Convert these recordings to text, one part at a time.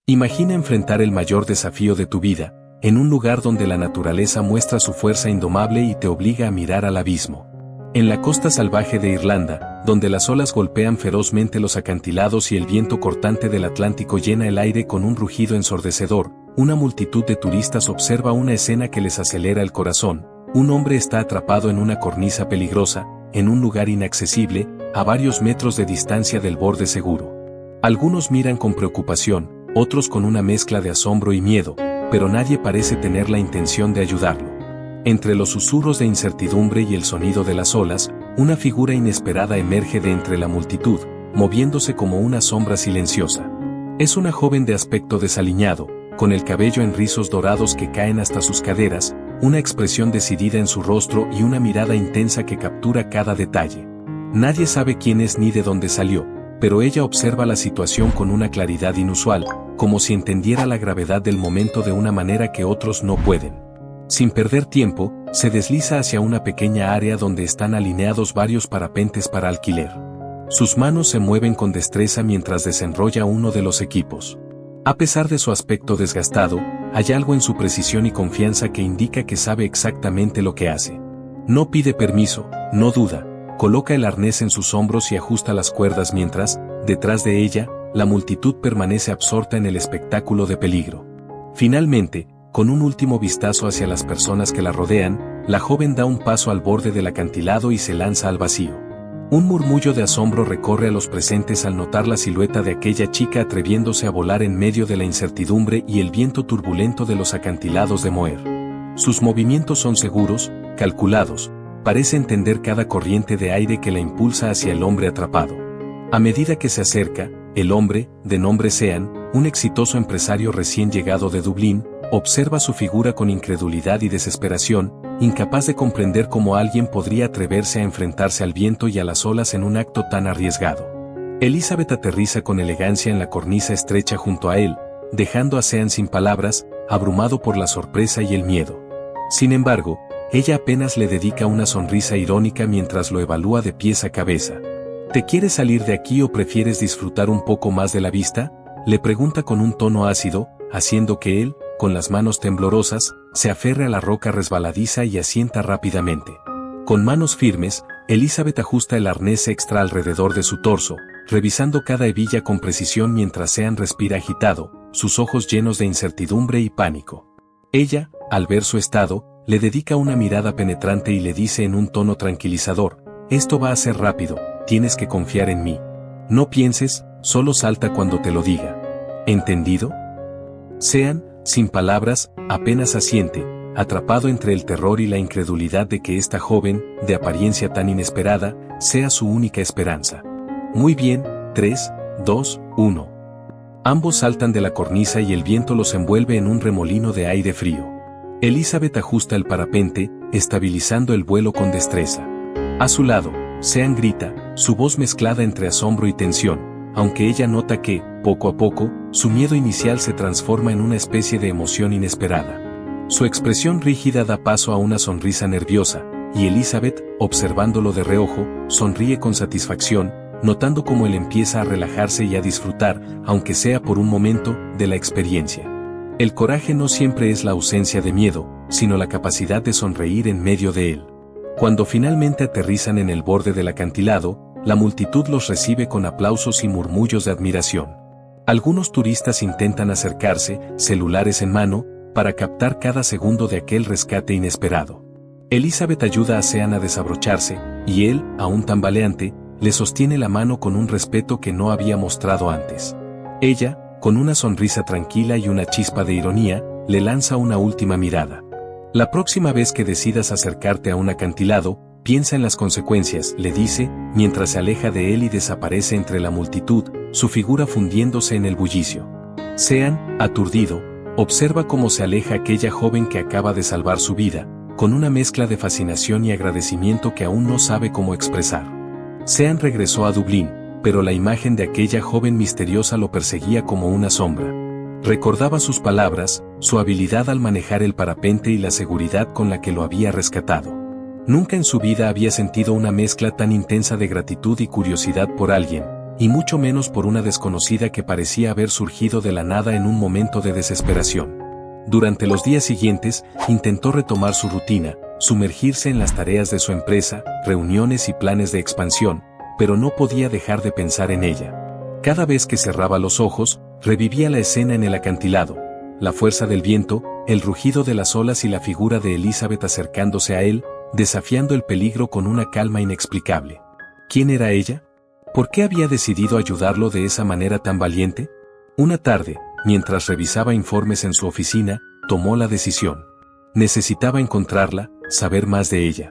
Imagina enfrentar el mayor desafío de tu vida, en un lugar donde la naturaleza muestra su fuerza indomable y te obliga a mirar al abismo. En la costa salvaje de Irlanda, donde las olas golpean ferozmente los acantilados y el viento cortante del Atlántico llena el aire con un rugido ensordecedor, una multitud de turistas observa una escena que les acelera el corazón. Un hombre está atrapado en una cornisa peligrosa, en un lugar inaccesible, a varios metros de distancia del borde seguro. Algunos miran con preocupación, otros con una mezcla de asombro y miedo, pero nadie parece tener la intención de ayudarlo. Entre los susurros de incertidumbre y el sonido de las olas, una figura inesperada emerge de entre la multitud, moviéndose como una sombra silenciosa. Es una joven de aspecto desaliñado, con el cabello en rizos dorados que caen hasta sus caderas, una expresión decidida en su rostro y una mirada intensa que captura cada detalle. Nadie sabe quién es ni de dónde salió, pero ella observa la situación con una claridad inusual, como si entendiera la gravedad del momento de una manera que otros no pueden. Sin perder tiempo, se desliza hacia una pequeña área donde están alineados varios parapentes para alquiler. Sus manos se mueven con destreza mientras desenrolla uno de los equipos. A pesar de su aspecto desgastado, hay algo en su precisión y confianza que indica que sabe exactamente lo que hace. No pide permiso, no duda, coloca el arnés en sus hombros y ajusta las cuerdas mientras, detrás de ella, la multitud permanece absorta en el espectáculo de peligro. Finalmente, con un último vistazo hacia las personas que la rodean, la joven da un paso al borde del acantilado y se lanza al vacío. Un murmullo de asombro recorre a los presentes al notar la silueta de aquella chica atreviéndose a volar en medio de la incertidumbre y el viento turbulento de los acantilados de Moher. Sus movimientos son seguros, calculados, parece entender cada corriente de aire que la impulsa hacia el hombre atrapado. A medida que se acerca, el hombre, de nombre Sean, un exitoso empresario recién llegado de Dublín, observa su figura con incredulidad y desesperación, incapaz de comprender cómo alguien podría atreverse a enfrentarse al viento y a las olas en un acto tan arriesgado. Elizabeth aterriza con elegancia en la cornisa estrecha junto a él, dejando a Sean sin palabras, abrumado por la sorpresa y el miedo. Sin embargo, ella apenas le dedica una sonrisa irónica mientras lo evalúa de pies a cabeza. ¿Te quieres salir de aquí o prefieres disfrutar un poco más de la vista?, le pregunta con un tono ácido, haciendo que él, con las manos temblorosas, se aferre a la roca resbaladiza y asienta rápidamente. Con manos firmes, Elizabeth ajusta el arnés extra alrededor de su torso, revisando cada hebilla con precisión mientras Sean respira agitado, sus ojos llenos de incertidumbre y pánico. Ella, al ver su estado, le dedica una mirada penetrante y le dice en un tono tranquilizador: «Esto va a ser rápido, tienes que confiar en mí. No pienses, solo salta cuando te lo diga. ¿Entendido?». Sean, sin palabras, apenas asiente, atrapado entre el terror y la incredulidad de que esta joven, de apariencia tan inesperada, sea su única esperanza. Muy bien, 3, 2, 1. Ambos saltan de la cornisa y el viento los envuelve en un remolino de aire frío. Elizabeth ajusta el parapente, estabilizando el vuelo con destreza. A su lado, Sean grita, su voz mezclada entre asombro y tensión, aunque ella nota que, poco a poco, su miedo inicial se transforma en una especie de emoción inesperada. Su expresión rígida da paso a una sonrisa nerviosa, y Elizabeth, observándolo de reojo, sonríe con satisfacción, notando cómo él empieza a relajarse y a disfrutar, aunque sea por un momento, de la experiencia. El coraje no siempre es la ausencia de miedo, sino la capacidad de sonreír en medio de él. Cuando finalmente aterrizan en el borde del acantilado, la multitud los recibe con aplausos y murmullos de admiración. Algunos turistas intentan acercarse, celulares en mano, para captar cada segundo de aquel rescate inesperado. Elizabeth ayuda a Sean a desabrocharse, y él, aún tambaleante, le sostiene la mano con un respeto que no había mostrado antes. Ella, con una sonrisa tranquila y una chispa de ironía, le lanza una última mirada. «La próxima vez que decidas acercarte a un acantilado, piensa en las consecuencias», le dice, mientras se aleja de él y desaparece entre la multitud, su figura fundiéndose en el bullicio. Sean, aturdido, observa cómo se aleja aquella joven que acaba de salvar su vida, con una mezcla de fascinación y agradecimiento que aún no sabe cómo expresar. Sean regresó a Dublín, pero la imagen de aquella joven misteriosa lo perseguía como una sombra. Recordaba sus palabras, su habilidad al manejar el parapente y la seguridad con la que lo había rescatado. Nunca en su vida había sentido una mezcla tan intensa de gratitud y curiosidad por alguien, y mucho menos por una desconocida que parecía haber surgido de la nada en un momento de desesperación. Durante los días siguientes, intentó retomar su rutina, sumergirse en las tareas de su empresa, reuniones y planes de expansión, pero no podía dejar de pensar en ella. Cada vez que cerraba los ojos, revivía la escena en el acantilado, la fuerza del viento, el rugido de las olas y la figura de Elizabeth acercándose a él, desafiando el peligro con una calma inexplicable. ¿Quién era ella? ¿Por qué había decidido ayudarlo de esa manera tan valiente? Una tarde, mientras revisaba informes en su oficina, tomó la decisión. Necesitaba encontrarla, saber más de ella.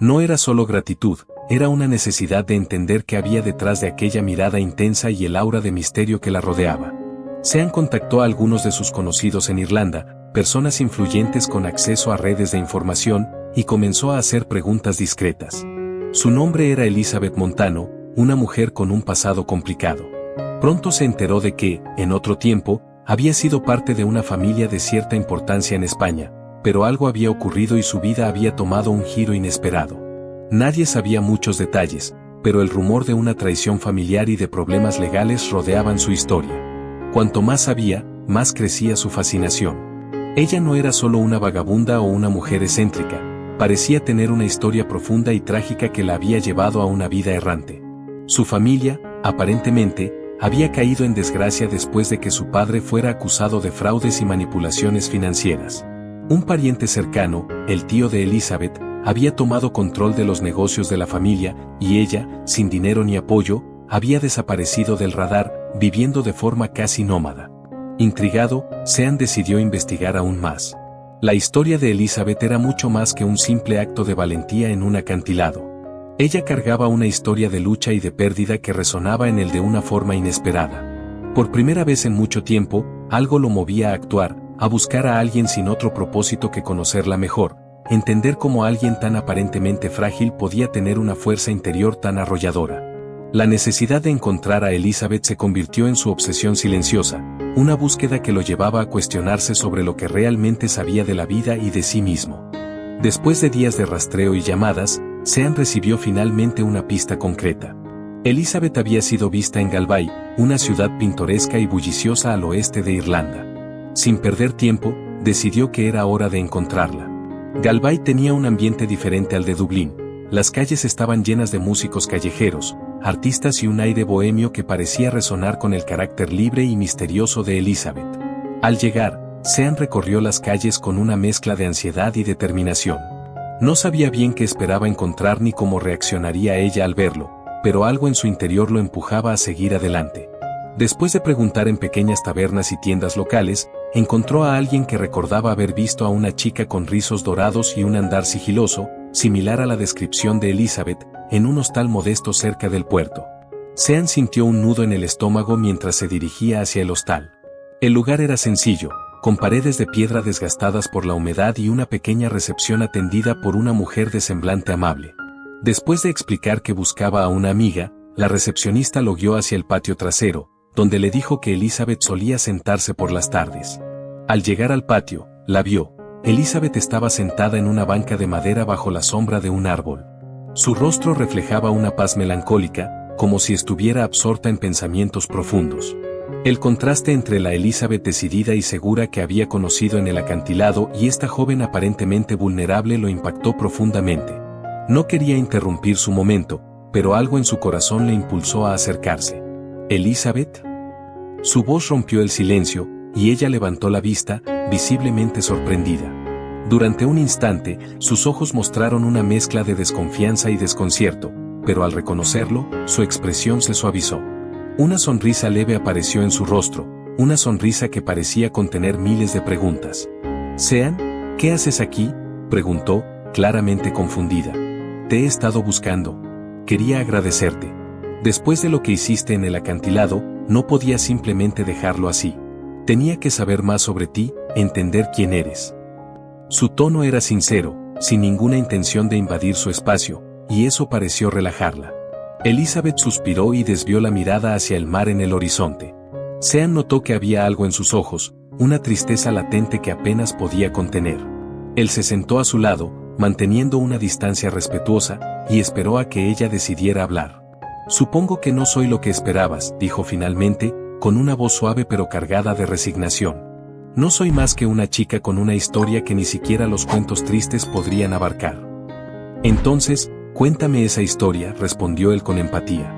No era solo gratitud, era una necesidad de entender qué había detrás de aquella mirada intensa y el aura de misterio que la rodeaba. Sean contactó a algunos de sus conocidos en Irlanda, personas influyentes con acceso a redes de información, y comenzó a hacer preguntas discretas. Su nombre era Elizabeth Montano, una mujer con un pasado complicado. Pronto se enteró de que, en otro tiempo, había sido parte de una familia de cierta importancia en España, pero algo había ocurrido y su vida había tomado un giro inesperado. Nadie sabía muchos detalles, pero el rumor de una traición familiar y de problemas legales rodeaban su historia. Cuanto más sabía, más crecía su fascinación. Ella no era solo una vagabunda o una mujer excéntrica, parecía tener una historia profunda y trágica que la había llevado a una vida errante. Su familia, aparentemente, había caído en desgracia después de que su padre fuera acusado de fraudes y manipulaciones financieras. Un pariente cercano, el tío de Elizabeth, había tomado control de los negocios de la familia, y ella, sin dinero ni apoyo, había desaparecido del radar, viviendo de forma casi nómada. Intrigado, Sean decidió investigar aún más. La historia de Elizabeth era mucho más que un simple acto de valentía en un acantilado. Ella cargaba una historia de lucha y de pérdida que resonaba en él de una forma inesperada. Por primera vez en mucho tiempo, algo lo movía a actuar, a buscar a alguien sin otro propósito que conocerla mejor, entender cómo alguien tan aparentemente frágil podía tener una fuerza interior tan arrolladora. La necesidad de encontrar a Elizabeth se convirtió en su obsesión silenciosa, una búsqueda que lo llevaba a cuestionarse sobre lo que realmente sabía de la vida y de sí mismo. Después de días de rastreo y llamadas, Sean recibió finalmente una pista concreta. Elizabeth había sido vista en Galway, una ciudad pintoresca y bulliciosa al oeste de Irlanda. Sin perder tiempo, decidió que era hora de encontrarla. Galway tenía un ambiente diferente al de Dublín. Las calles estaban llenas de músicos callejeros, artistas y un aire bohemio que parecía resonar con el carácter libre y misterioso de Elizabeth. Al llegar, Sean recorrió las calles con una mezcla de ansiedad y determinación. No sabía bien qué esperaba encontrar ni cómo reaccionaría ella al verlo, pero algo en su interior lo empujaba a seguir adelante. Después de preguntar en pequeñas tabernas y tiendas locales, encontró a alguien que recordaba haber visto a una chica con rizos dorados y un andar sigiloso, similar a la descripción de Elizabeth, en un hostal modesto cerca del puerto. Sean sintió un nudo en el estómago mientras se dirigía hacia el hostal. El lugar era sencillo, con paredes de piedra desgastadas por la humedad y una pequeña recepción atendida por una mujer de semblante amable. Después de explicar que buscaba a una amiga, la recepcionista lo guió hacia el patio trasero, donde le dijo que Elizabeth solía sentarse por las tardes. Al llegar al patio, la vio. Elizabeth estaba sentada en una banca de madera bajo la sombra de un árbol. Su rostro reflejaba una paz melancólica, como si estuviera absorta en pensamientos profundos. El contraste entre la Elizabeth decidida y segura que había conocido en el acantilado y esta joven aparentemente vulnerable lo impactó profundamente. No quería interrumpir su momento, pero algo en su corazón le impulsó a acercarse. ¿Elizabeth? Su voz rompió el silencio, y ella levantó la vista, visiblemente sorprendida. Durante un instante, sus ojos mostraron una mezcla de desconfianza y desconcierto, pero al reconocerlo, su expresión se suavizó. Una sonrisa leve apareció en su rostro, una sonrisa que parecía contener miles de preguntas. «Sean, ¿qué haces aquí?», preguntó, claramente confundida. «Te he estado buscando. Quería agradecerte. Después de lo que hiciste en el acantilado, no podía simplemente dejarlo así. Tenía que saber más sobre ti, entender quién eres». Su tono era sincero, sin ninguna intención de invadir su espacio, y eso pareció relajarla. Elizabeth suspiró y desvió la mirada hacia el mar en el horizonte. Sean notó que había algo en sus ojos, una tristeza latente que apenas podía contener. Él se sentó a su lado, manteniendo una distancia respetuosa, y esperó a que ella decidiera hablar. Supongo que no soy lo que esperabas, dijo finalmente, con una voz suave pero cargada de resignación. No soy más que una chica con una historia que ni siquiera los cuentos tristes podrían abarcar. Entonces, cuéntame esa historia, respondió él con empatía.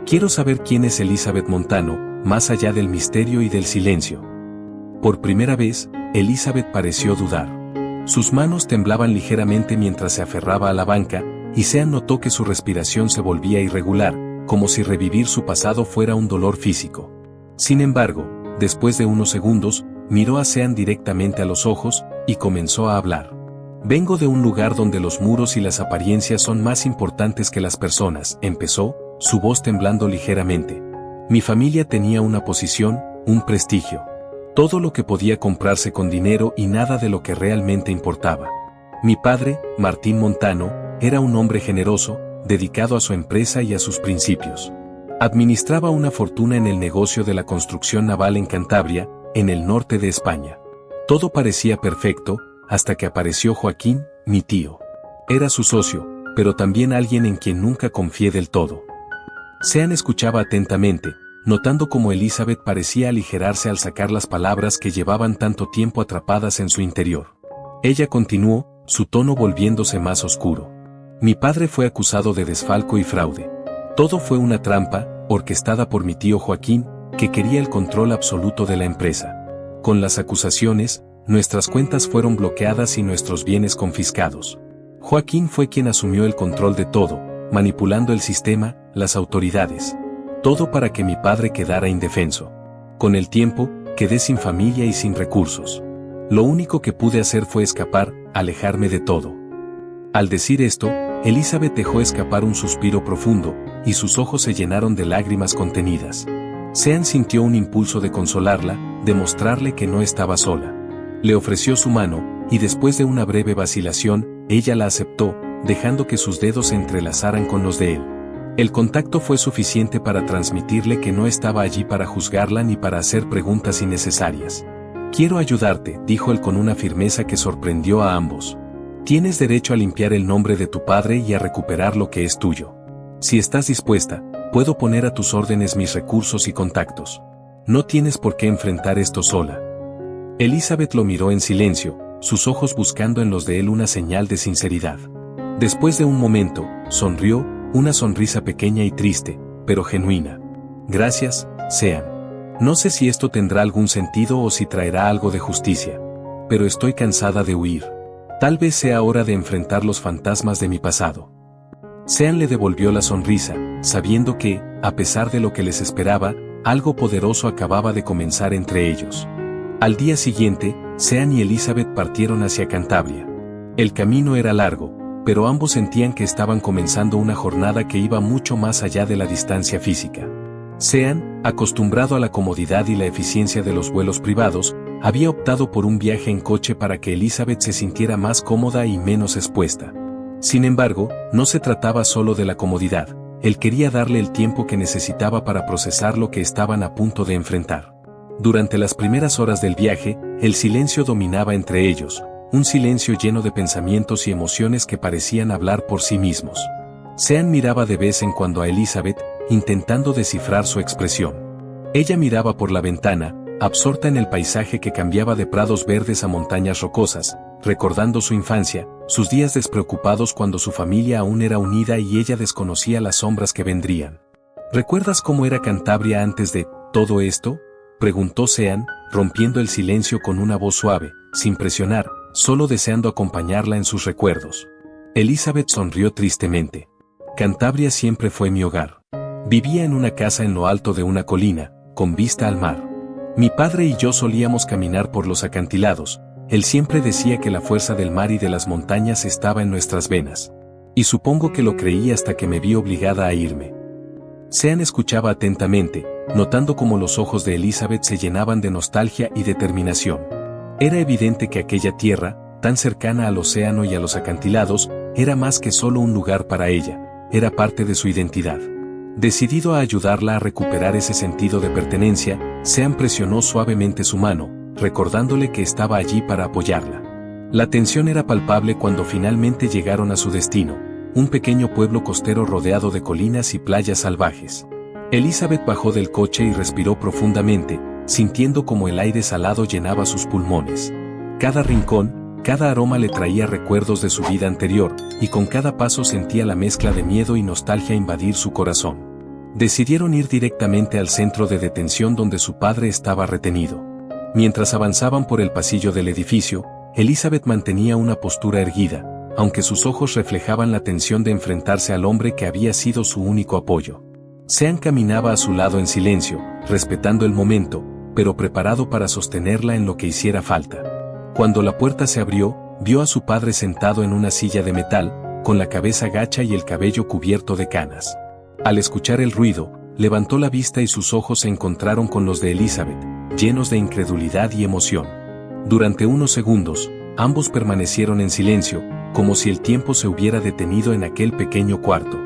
Quiero saber quién es Elizabeth Montano, más allá del misterio y del silencio. Por primera vez, Elizabeth pareció dudar. Sus manos temblaban ligeramente mientras se aferraba a la banca, y Sean notó que su respiración se volvía irregular, como si revivir su pasado fuera un dolor físico. Sin embargo, después de unos segundos, miró a Sean directamente a los ojos, y comenzó a hablar. Vengo de un lugar donde los muros y las apariencias son más importantes que las personas, empezó, su voz temblando ligeramente. Mi familia tenía una posición, un prestigio. Todo lo que podía comprarse con dinero y nada de lo que realmente importaba. Mi padre, Martín Montano, era un hombre generoso, dedicado a su empresa y a sus principios. Administraba una fortuna en el negocio de la construcción naval en Cantabria, en el norte de España. Todo parecía perfecto, hasta que apareció Joaquín, mi tío. Era su socio, pero también alguien en quien nunca confié del todo. Sean escuchaba atentamente, notando cómo Elizabeth parecía aligerarse al sacar las palabras que llevaban tanto tiempo atrapadas en su interior. Ella continuó, su tono volviéndose más oscuro. Mi padre fue acusado de desfalco y fraude. Todo fue una trampa, orquestada por mi tío Joaquín, que quería el control absoluto de la empresa. Con las acusaciones, nuestras cuentas fueron bloqueadas y nuestros bienes confiscados. Joaquín fue quien asumió el control de todo, manipulando el sistema, las autoridades. Todo para que mi padre quedara indefenso. Con el tiempo, quedé sin familia y sin recursos. Lo único que pude hacer fue escapar, alejarme de todo. Al decir esto, Elizabeth dejó escapar un suspiro profundo, y sus ojos se llenaron de lágrimas contenidas. Sean sintió un impulso de consolarla, de mostrarle que no estaba sola. Le ofreció su mano, y después de una breve vacilación, ella la aceptó, dejando que sus dedos se entrelazaran con los de él. El contacto fue suficiente para transmitirle que no estaba allí para juzgarla ni para hacer preguntas innecesarias. Quiero ayudarte, dijo él con una firmeza que sorprendió a ambos. Tienes derecho a limpiar el nombre de tu padre y a recuperar lo que es tuyo. Si estás dispuesta, puedo poner a tus órdenes mis recursos y contactos. No tienes por qué enfrentar esto sola. Elizabeth lo miró en silencio, sus ojos buscando en los de él una señal de sinceridad. Después de un momento, sonrió, una sonrisa pequeña y triste, pero genuina. Gracias, Sean. No sé si esto tendrá algún sentido o si traerá algo de justicia. Pero estoy cansada de huir. Tal vez sea hora de enfrentar los fantasmas de mi pasado. Sean le devolvió la sonrisa, sabiendo que, a pesar de lo que les esperaba, algo poderoso acababa de comenzar entre ellos. Al día siguiente, Sean y Elizabeth partieron hacia Cantabria. El camino era largo, pero ambos sentían que estaban comenzando una jornada que iba mucho más allá de la distancia física. Sean, acostumbrado a la comodidad y la eficiencia de los vuelos privados, había optado por un viaje en coche para que Elizabeth se sintiera más cómoda y menos expuesta. Sin embargo, no se trataba solo de la comodidad, él quería darle el tiempo que necesitaba para procesar lo que estaban a punto de enfrentar. Durante las primeras horas del viaje, el silencio dominaba entre ellos, un silencio lleno de pensamientos y emociones que parecían hablar por sí mismos. Sean miraba de vez en cuando a Elizabeth, intentando descifrar su expresión. Ella miraba por la ventana, absorta en el paisaje que cambiaba de prados verdes a montañas rocosas, recordando su infancia, sus días despreocupados cuando su familia aún era unida y ella desconocía las sombras que vendrían. ¿Recuerdas cómo era Cantabria antes de todo esto?, preguntó Sean, rompiendo el silencio con una voz suave, sin presionar, solo deseando acompañarla en sus recuerdos. Elizabeth sonrió tristemente. Cantabria siempre fue mi hogar. Vivía en una casa en lo alto de una colina, con vista al mar. Mi padre y yo solíamos caminar por los acantilados. Él siempre decía que la fuerza del mar y de las montañas estaba en nuestras venas. Y supongo que lo creí hasta que me vi obligada a irme. Sean escuchaba atentamente, notando cómo los ojos de Elizabeth se llenaban de nostalgia y determinación. Era evidente que aquella tierra, tan cercana al océano y a los acantilados, era más que solo un lugar para ella, era parte de su identidad. Decidido a ayudarla a recuperar ese sentido de pertenencia, Sean presionó suavemente su mano, recordándole que estaba allí para apoyarla. La tensión era palpable cuando finalmente llegaron a su destino, un pequeño pueblo costero rodeado de colinas y playas salvajes. Elizabeth bajó del coche y respiró profundamente, sintiendo como el aire salado llenaba sus pulmones. Cada rincón, cada aroma le traía recuerdos de su vida anterior, y con cada paso sentía la mezcla de miedo y nostalgia invadir su corazón. Decidieron ir directamente al centro de detención donde su padre estaba retenido. Mientras avanzaban por el pasillo del edificio, Elizabeth mantenía una postura erguida, aunque sus ojos reflejaban la tensión de enfrentarse al hombre que había sido su único apoyo. Sean caminaba a su lado en silencio, respetando el momento, pero preparado para sostenerla en lo que hiciera falta. Cuando la puerta se abrió, vio a su padre sentado en una silla de metal, con la cabeza gacha y el cabello cubierto de canas. Al escuchar el ruido, levantó la vista y sus ojos se encontraron con los de Elizabeth, llenos de incredulidad y emoción. Durante unos segundos, ambos permanecieron en silencio, como si el tiempo se hubiera detenido en aquel pequeño cuarto.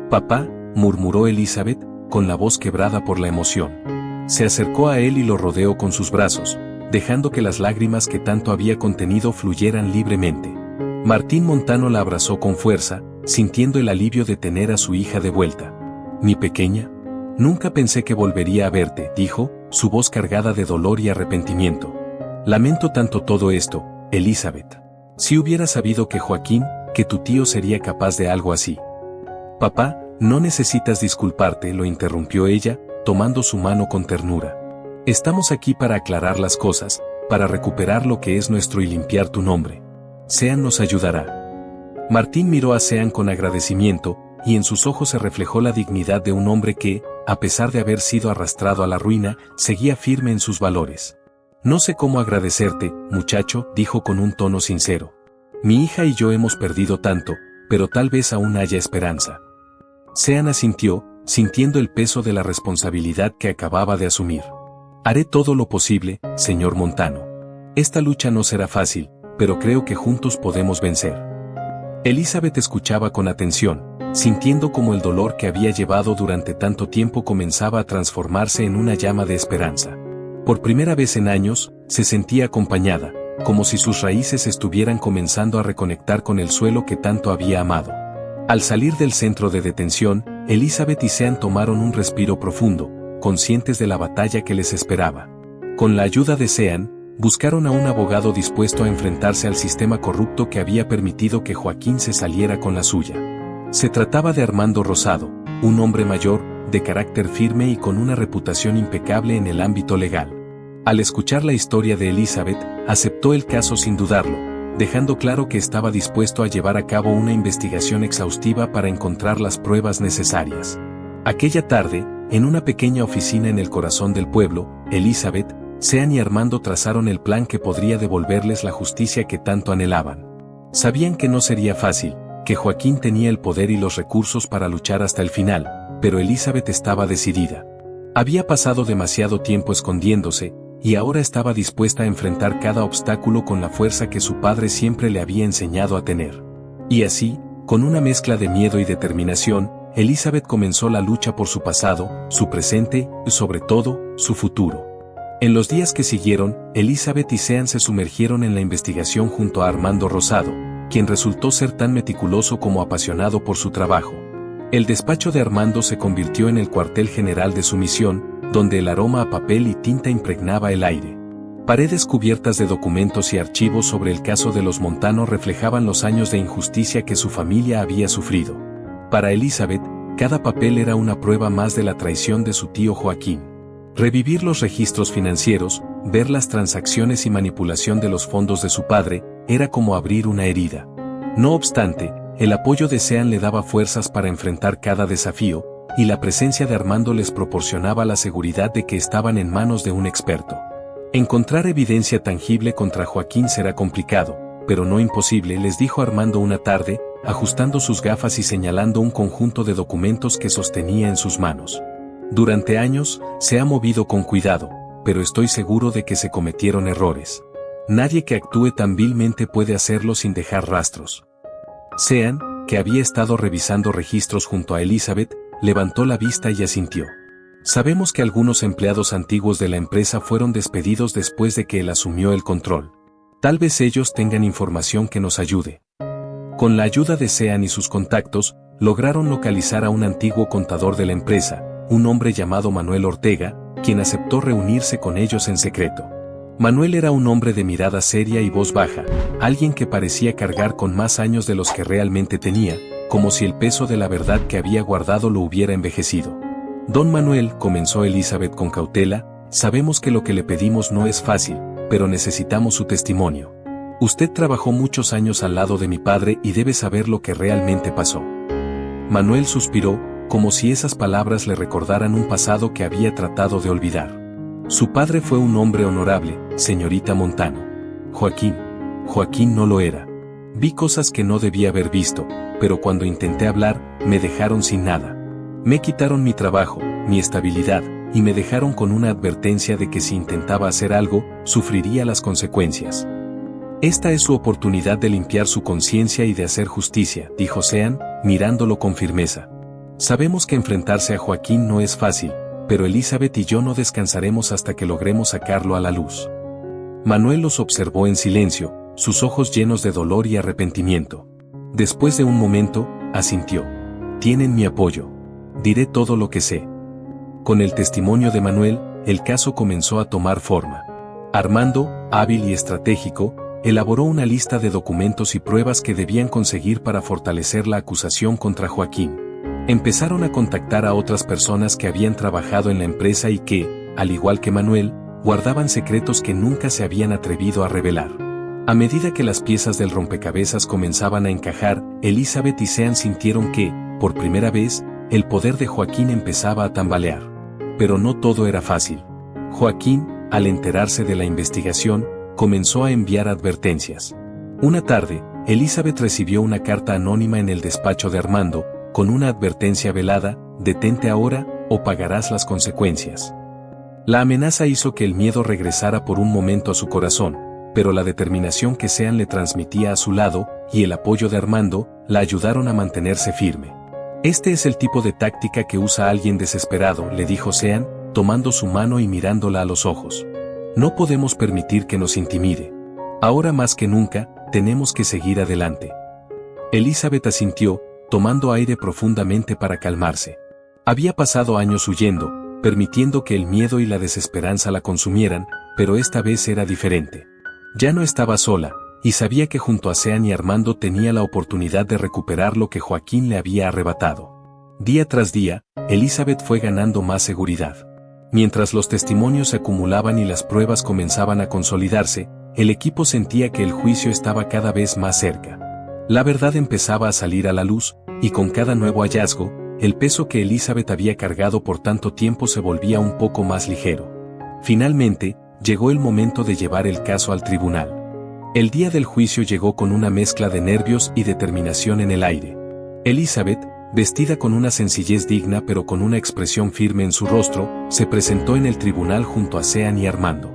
«Papá», murmuró Elizabeth, con la voz quebrada por la emoción. Se acercó a él y lo rodeó con sus brazos, dejando que las lágrimas que tanto había contenido fluyeran libremente. Martín Montano la abrazó con fuerza, sintiendo el alivio de tener a su hija de vuelta. «Mi pequeña, nunca pensé que volvería a verte», dijo, su voz cargada de dolor y arrepentimiento. «Lamento tanto todo esto, Elizabeth. Si hubiera sabido que Joaquín, que tu tío sería capaz de algo así». «Papá, no necesitas disculparte», lo interrumpió ella, tomando su mano con ternura. «Estamos aquí para aclarar las cosas, para recuperar lo que es nuestro y limpiar tu nombre. Sean nos ayudará». Martín miró a Sean con agradecimiento, y en sus ojos se reflejó la dignidad de un hombre que, a pesar de haber sido arrastrado a la ruina, seguía firme en sus valores. «No sé cómo agradecerte, muchacho», dijo con un tono sincero. «Mi hija y yo hemos perdido tanto, pero tal vez aún haya esperanza». Sean asintió, sintiendo el peso de la responsabilidad que acababa de asumir. «Haré todo lo posible, señor Montano. Esta lucha no será fácil, pero creo que juntos podemos vencer». Elizabeth escuchaba con atención, sintiendo como el dolor que había llevado durante tanto tiempo comenzaba a transformarse en una llama de esperanza. Por primera vez en años, se sentía acompañada, como si sus raíces estuvieran comenzando a reconectar con el suelo que tanto había amado. Al salir del centro de detención, Elizabeth y Sean tomaron un respiro profundo, conscientes de la batalla que les esperaba. Con la ayuda de Sean, buscaron a un abogado dispuesto a enfrentarse al sistema corrupto que había permitido que Joaquín se saliera con la suya. Se trataba de Armando Rosado, un hombre mayor, de carácter firme y con una reputación impecable en el ámbito legal. Al escuchar la historia de Elizabeth, aceptó el caso sin dudarlo, dejando claro que estaba dispuesto a llevar a cabo una investigación exhaustiva para encontrar las pruebas necesarias. Aquella tarde, en una pequeña oficina en el corazón del pueblo, Elizabeth, Sean y Armando trazaron el plan que podría devolverles la justicia que tanto anhelaban. Sabían que no sería fácil, que Joaquín tenía el poder y los recursos para luchar hasta el final, pero Elizabeth estaba decidida. Había pasado demasiado tiempo escondiéndose, y ahora estaba dispuesta a enfrentar cada obstáculo con la fuerza que su padre siempre le había enseñado a tener. Y así, con una mezcla de miedo y determinación, Elizabeth comenzó la lucha por su pasado, su presente y sobre todo, su futuro. En los días que siguieron, Elizabeth y Sean se sumergieron en la investigación junto a Armando Rosado, quien resultó ser tan meticuloso como apasionado por su trabajo. El despacho de Armando se convirtió en el cuartel general de su misión, donde el aroma a papel y tinta impregnaba el aire. Paredes cubiertas de documentos y archivos sobre el caso de los Montano reflejaban los años de injusticia que su familia había sufrido. Para Elizabeth, cada papel era una prueba más de la traición de su tío Joaquín. Revivir los registros financieros, ver las transacciones y manipulación de los fondos de su padre, era como abrir una herida. No obstante, el apoyo de Sean le daba fuerzas para enfrentar cada desafío, y la presencia de Armando les proporcionaba la seguridad de que estaban en manos de un experto. Encontrar evidencia tangible contra Joaquín será complicado, pero no imposible, les dijo Armando una tarde, ajustando sus gafas y señalando un conjunto de documentos que sostenía en sus manos. Durante años, se ha movido con cuidado, pero estoy seguro de que se cometieron errores. Nadie que actúe tan vilmente puede hacerlo sin dejar rastros. Sean, que había estado revisando registros junto a Elizabeth, levantó la vista y asintió. Sabemos que algunos empleados antiguos de la empresa fueron despedidos después de que él asumió el control. Tal vez ellos tengan información que nos ayude. Con la ayuda de Sean y sus contactos, lograron localizar a un antiguo contador de la empresa, un hombre llamado Manuel Ortega, quien aceptó reunirse con ellos en secreto. Manuel era un hombre de mirada seria y voz baja, alguien que parecía cargar con más años de los que realmente tenía, como si el peso de la verdad que había guardado lo hubiera envejecido. Don Manuel, comenzó Elizabeth con cautela, sabemos que lo que le pedimos no es fácil, pero necesitamos su testimonio. Usted trabajó muchos años al lado de mi padre y debe saber lo que realmente pasó. Manuel suspiró, como si esas palabras le recordaran un pasado que había tratado de olvidar. Su padre fue un hombre honorable, señorita Montano. Joaquín no lo era. Vi cosas que no debía haber visto, pero cuando intenté hablar, me dejaron sin nada. Me quitaron mi trabajo, mi estabilidad, y me dejaron con una advertencia de que si intentaba hacer algo, sufriría las consecuencias. Esta es su oportunidad de limpiar su conciencia y de hacer justicia, dijo Sean, mirándolo con firmeza. Sabemos que enfrentarse a Joaquín no es fácil, pero Elizabeth y yo no descansaremos hasta que logremos sacarlo a la luz. Manuel los observó en silencio, sus ojos llenos de dolor y arrepentimiento. Después de un momento, asintió. Tienen mi apoyo. Diré todo lo que sé. Con el testimonio de Manuel, el caso comenzó a tomar forma. Armando, hábil y estratégico, elaboró una lista de documentos y pruebas que debían conseguir para fortalecer la acusación contra Joaquín. Empezaron a contactar a otras personas que habían trabajado en la empresa y que, al igual que Manuel, guardaban secretos que nunca se habían atrevido a revelar. A medida que las piezas del rompecabezas comenzaban a encajar, Elizabeth y Sean sintieron que, por primera vez, el poder de Joaquín empezaba a tambalear. Pero no todo era fácil. Joaquín, al enterarse de la investigación, comenzó a enviar advertencias. Una tarde, Elizabeth recibió una carta anónima en el despacho de Armando, con una advertencia velada: detente ahora, o pagarás las consecuencias. La amenaza hizo que el miedo regresara por un momento a su corazón, pero la determinación que Sean le transmitía a su lado, y el apoyo de Armando, la ayudaron a mantenerse firme. Este es el tipo de táctica que usa alguien desesperado, le dijo Sean, tomando su mano y mirándola a los ojos. No podemos permitir que nos intimide. Ahora más que nunca, tenemos que seguir adelante. Elizabeth asintió, tomando aire profundamente para calmarse. Había pasado años huyendo, permitiendo que el miedo y la desesperanza la consumieran, pero esta vez era diferente. Ya no estaba sola, y sabía que junto a Sean y Armando tenía la oportunidad de recuperar lo que Joaquín le había arrebatado. Día tras día, Elizabeth fue ganando más seguridad. Mientras los testimonios se acumulaban y las pruebas comenzaban a consolidarse, el equipo sentía que el juicio estaba cada vez más cerca. La verdad empezaba a salir a la luz, y con cada nuevo hallazgo, el peso que Elizabeth había cargado por tanto tiempo se volvía un poco más ligero. Finalmente, llegó el momento de llevar el caso al tribunal. El día del juicio llegó con una mezcla de nervios y determinación en el aire. Elizabeth, vestida con una sencillez digna pero con una expresión firme en su rostro, se presentó en el tribunal junto a Sean y Armando.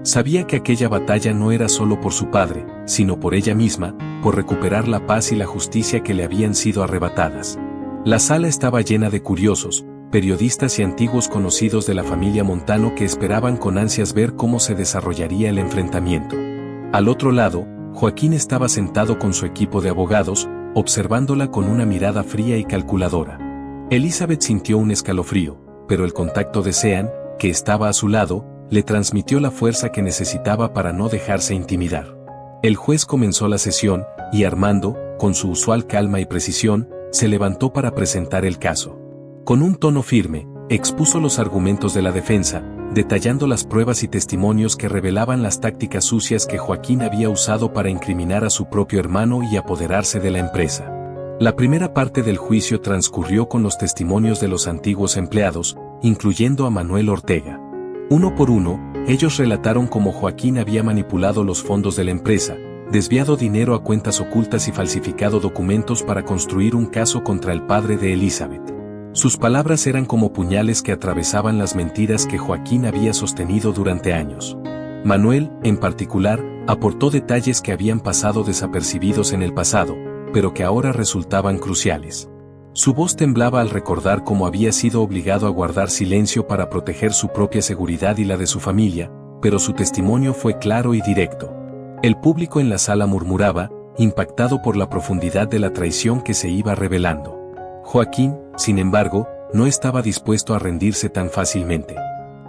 Sabía que aquella batalla no era solo por su padre, sino por ella misma, por recuperar la paz y la justicia que le habían sido arrebatadas. La sala estaba llena de curiosos, periodistas y antiguos conocidos de la familia Montano que esperaban con ansias ver cómo se desarrollaría el enfrentamiento. Al otro lado, Joaquín estaba sentado con su equipo de abogados, observándola con una mirada fría y calculadora. Elizabeth sintió un escalofrío, pero el contacto de Sean, que estaba a su lado, le transmitió la fuerza que necesitaba para no dejarse intimidar. El juez comenzó la sesión, y Armando, con su usual calma y precisión, se levantó para presentar el caso. Con un tono firme, expuso los argumentos de la defensa, detallando las pruebas y testimonios que revelaban las tácticas sucias que Joaquín había usado para incriminar a su propio hermano y apoderarse de la empresa. La primera parte del juicio transcurrió con los testimonios de los antiguos empleados, incluyendo a Manuel Ortega. Uno por uno, ellos relataron cómo Joaquín había manipulado los fondos de la empresa, desviado dinero a cuentas ocultas y falsificado documentos para construir un caso contra el padre de Elizabeth. Sus palabras eran como puñales que atravesaban las mentiras que Joaquín había sostenido durante años. Manuel, en particular, aportó detalles que habían pasado desapercibidos en el pasado, pero que ahora resultaban cruciales. Su voz temblaba al recordar cómo había sido obligado a guardar silencio para proteger su propia seguridad y la de su familia, pero su testimonio fue claro y directo. El público en la sala murmuraba, impactado por la profundidad de la traición que se iba revelando. Joaquín, sin embargo, no estaba dispuesto a rendirse tan fácilmente.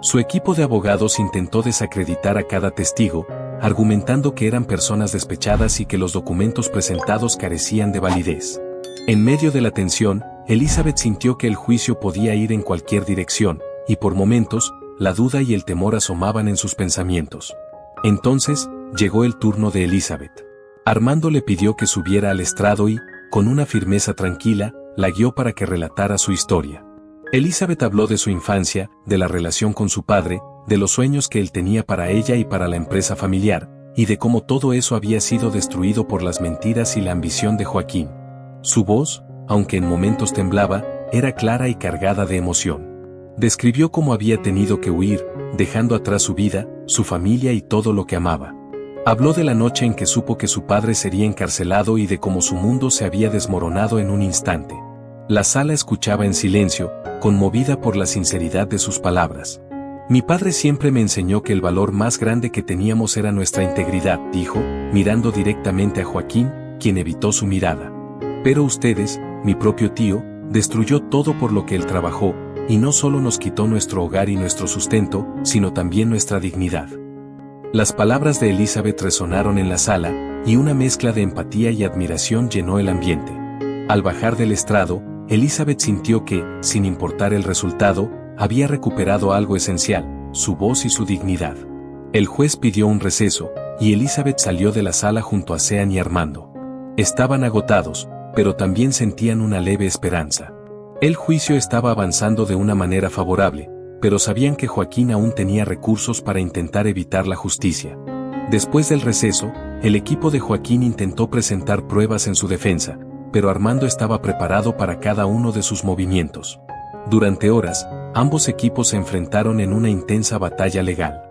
Su equipo de abogados intentó desacreditar a cada testigo, argumentando que eran personas despechadas y que los documentos presentados carecían de validez. En medio de la tensión, Elizabeth sintió que el juicio podía ir en cualquier dirección, y por momentos, la duda y el temor asomaban en sus pensamientos. Entonces, llegó el turno de Elizabeth. Armando le pidió que subiera al estrado y, con una firmeza tranquila, la guió para que relatara su historia. Elizabeth habló de su infancia, de la relación con su padre, de los sueños que él tenía para ella y para la empresa familiar, y de cómo todo eso había sido destruido por las mentiras y la ambición de Joaquín. Su voz, aunque en momentos temblaba, era clara y cargada de emoción. Describió cómo había tenido que huir, dejando atrás su vida, su familia y todo lo que amaba. Habló de la noche en que supo que su padre sería encarcelado y de cómo su mundo se había desmoronado en un instante. La sala escuchaba en silencio, conmovida por la sinceridad de sus palabras. Mi padre siempre me enseñó que el valor más grande que teníamos era nuestra integridad, dijo, mirando directamente a Joaquín, quien evitó su mirada. Pero ustedes, mi propio tío, destruyó todo por lo que él trabajó, y no solo nos quitó nuestro hogar y nuestro sustento, sino también nuestra dignidad. Las palabras de Elizabeth resonaron en la sala, y una mezcla de empatía y admiración llenó el ambiente. Al bajar del estrado, Elizabeth sintió que, sin importar el resultado, había recuperado algo esencial, su voz y su dignidad. El juez pidió un receso, y Elizabeth salió de la sala junto a Sean y Armando. Estaban agotados, pero también sentían una leve esperanza. El juicio estaba avanzando de una manera favorable, pero sabían que Joaquín aún tenía recursos para intentar evitar la justicia. Después del receso, el equipo de Joaquín intentó presentar pruebas en su defensa, pero Armando estaba preparado para cada uno de sus movimientos. Durante horas, ambos equipos se enfrentaron en una intensa batalla legal.